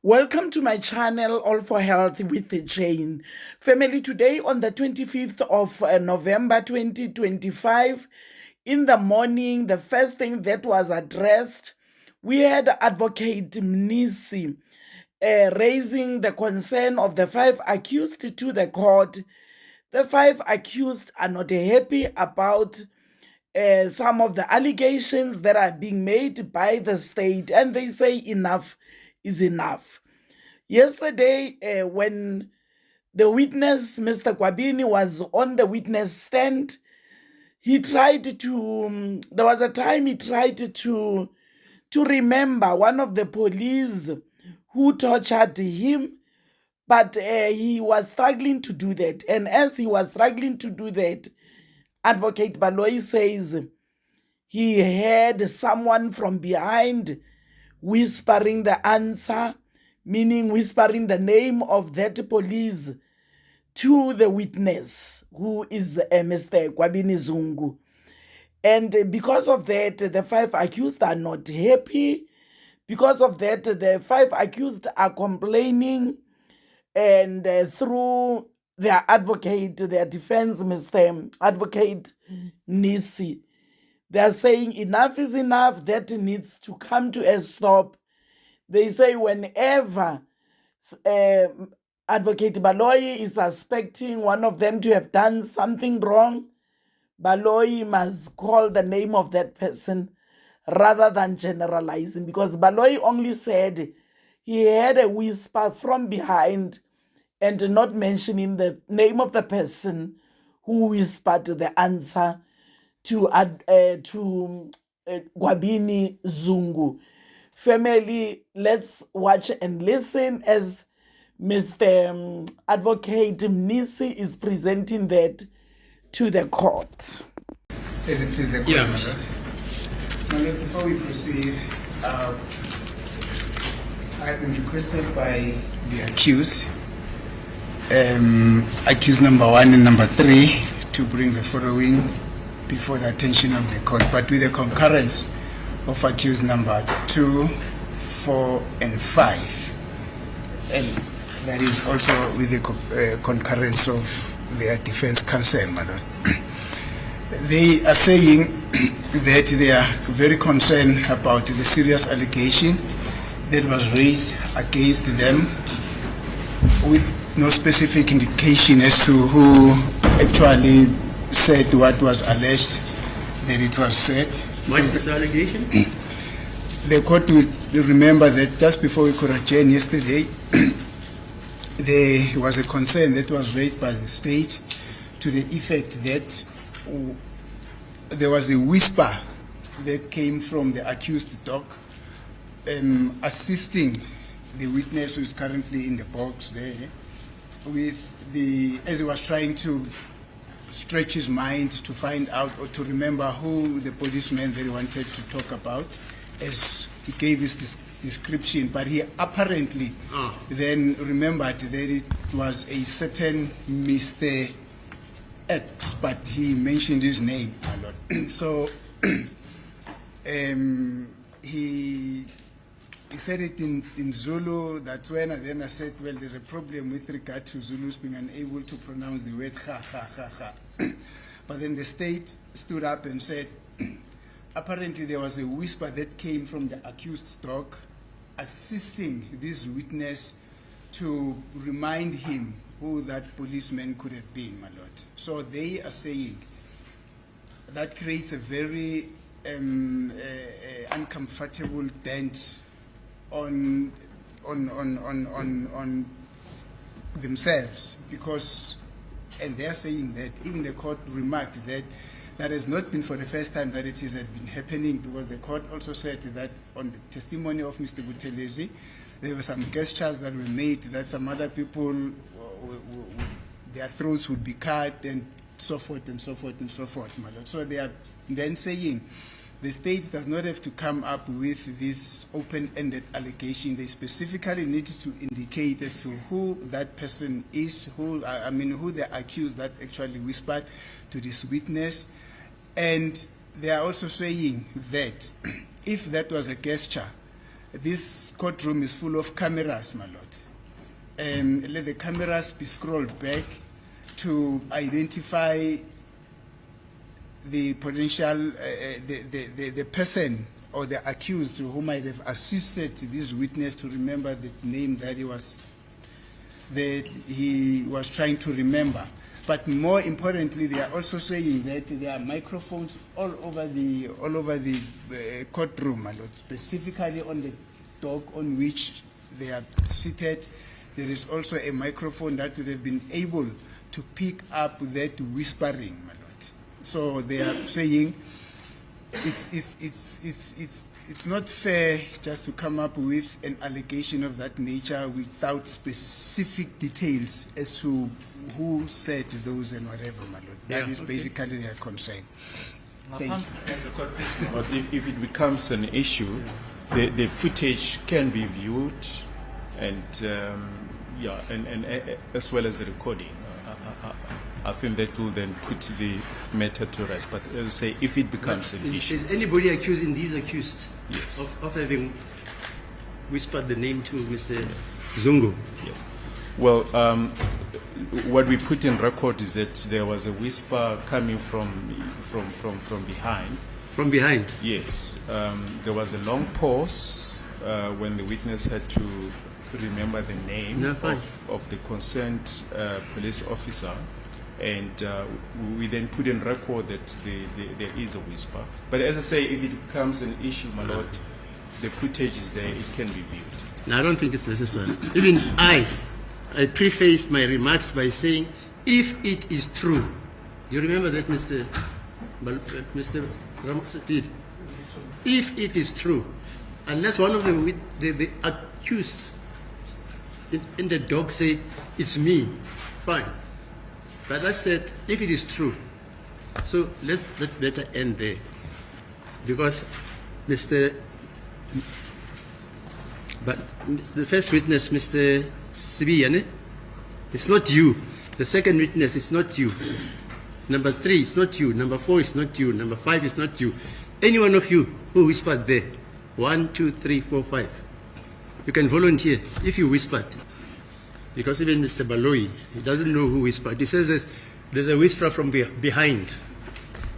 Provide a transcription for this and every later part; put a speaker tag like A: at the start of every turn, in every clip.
A: Welcome to my channel, All for Health with Jane. Family, today on the 25th of November 2025, in the morning, the first thing that was addressed, we had Advocate Mnisi raising the concern of the 5 accused to the court. The 5 accused are not happy about some of the allegations that are being made by the state, and they say enough is enough. Yesterday, when the witness, Mr. Gwabini, was on the witness stand, he tried to, there was a time he tried to remember one of the police who tortured him, but he was struggling to do that. And as he was struggling to do that, Advocate Baloyi says he heard someone from behind whispering the answer, meaning whispering the name of that police to the witness, who is Mr. Gwabini Zungu. And because of that, the 5 accused are not happy. Because of that, the 5 accused are complaining, and through their advocate, their defense, Mr. Advocate Mnisi, they are saying enough is enough. That needs to come to a stop. They say whenever Advocate Baloyi is suspecting one of them to have done something wrong, Baloyi must call the name of that person rather than generalizing, because Baloyi only said he had a whisper from behind and not mentioning the name of the person who whispered the answer to Gwabini Zungu. Family, let's watch and listen as Mr. Advocate Mnisi is presenting that to the court.
B: As it is the court.
C: Yeah.
B: Now, before we proceed, I've been requested by the accused, accused number 1 and number 3, to bring the following before the attention of the court, but with the concurrence of accused number 2, 4, and 5, and that is also with the concurrence of their defense counsel, madam. They are saying that they are very concerned about the serious allegation that was raised against them, with no specific indication as to who actually said what was alleged that it was said.
C: What is the allegation?
B: The court will remember that just before we could adjourn yesterday, there was a concern that was raised by the state to the effect that there was a whisper that came from the accused dog assisting the witness who is currently in the box there, with as he was trying to stretch his mind to find out or to remember who the policeman that he wanted to talk about, as he gave his description, but he apparently then remembered that it was a certain Mr. X, but he mentioned his name a lot. So he said it in Zulu. That's when then I said, well, there's a problem with regard to Zulus being unable to pronounce the word ha, ha, ha, ha. But then the state stood up and said, apparently there was a whisper that came from the accused dog assisting this witness to remind him who that policeman could have been, my lord. So they are saying that creates a very uncomfortable dent on themselves, because, and they are saying that even the court remarked that that has not been for the first time that it has been happening, because the court also said that on the testimony of Mr. Buthelezi, there were some gestures that were made that some other people, their throats would be cut and so forth and so forth and so forth, my lord. So they are then saying the state does not have to come up with this open-ended allegation. They specifically need to indicate as to who that person is, who the accused that actually whispered to this witness. And they are also saying that if that was a gesture, this courtroom is full of cameras, my lord. Let the cameras be scrolled back to identify the potential, the person or the accused who might have assisted this witness to remember the name that he was trying to remember. But more importantly, they are also saying that there are microphones all over the courtroom, my lord, specifically on the dock on which they are seated. There is also a microphone that would have been able to pick up that whispering, my lord. So they are saying it's not fair just to come up with an allegation of that nature without specific details as to who said those and whatever, my lord. That is basically their concern. Thank you.
C: But if it becomes an issue, the footage can be viewed, and and as well as the recording. I think that will then put the matter to rest. But as I say, if it becomes an issue.
D: Is anybody accusing these accused
C: Yes.
D: of having whispered the name to Mr. Zungu?
C: Yes. Well, what we put in record is that there was a whisper coming from behind.
D: From behind?
C: Yes. There was a long pause when the witness had to remember the name of the concerned police officer. And we then put in record that there is a whisper. But as I say, if it becomes an issue, my lord, the footage is there, it can be viewed.
D: No, I don't think it's necessary. Even I prefaced my remarks by saying, if it is true. Do you remember that, Mr. Ramosapid? If it is true, unless one of the accused in the dock say, it's me, fine. But I said, if it is true, so let's let better end there. Because but the first witness, Mr. Sibiane, it's not you. The second witness is not you. Number 3 is not you. Number 4 is not you. Number 5 is not you. Any one of you who whispered there, 1, 2, 3, 4, 5, you can volunteer if you whispered. Because even Mr. Baloi, he doesn't know who whispered. He says there's a whisper from behind.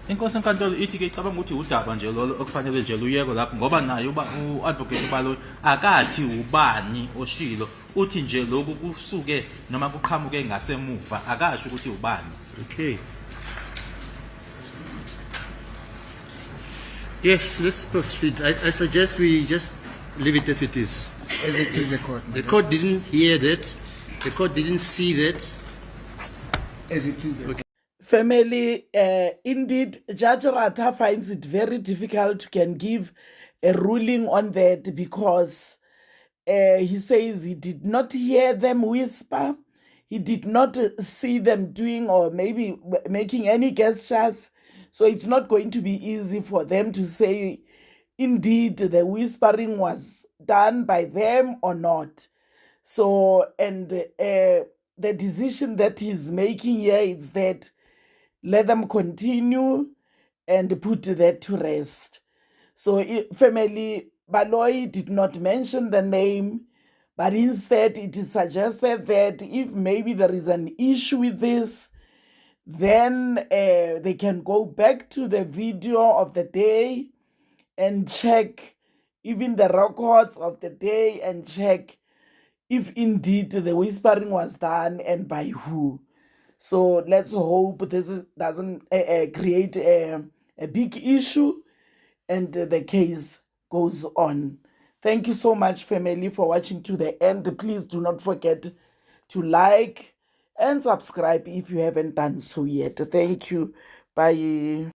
E: Inkosi enkantolo ithi ke icabanga ukuthi udaba nje lolo okufanele nje luyeko lapho ngoba naye uadvocate Baloi akathi ubani oshilo uthi nje lokhu kusuke noma kuqhamuke ngasemuva akasho ukuthi ubani.
D: Okay. Yes, let's proceed. I suggest we just leave it as it is.
B: As it is the court.
D: The court didn't hear that. The court didn't see that.
B: As it is the court.
A: Family, indeed, Judge Rata finds it very difficult to can give a ruling on that because he says he did not hear them whisper. He did not see them doing or maybe making any gestures. So it's not going to be easy for them to say, indeed, the whispering was done by them or not. So, and the decision that he's making here is that let them continue and put that to rest. So, family, Baloi did not mention the name, but instead it is suggested that if maybe there is an issue with this, then they can go back to the video of the day and check even the records of the day and check if indeed the whispering was done and by who. So let's hope this doesn't create a big issue and the case goes on. Thank you so much, family, for watching to the end. Please do not forget to like and subscribe if you haven't done so yet. Thank you. Bye.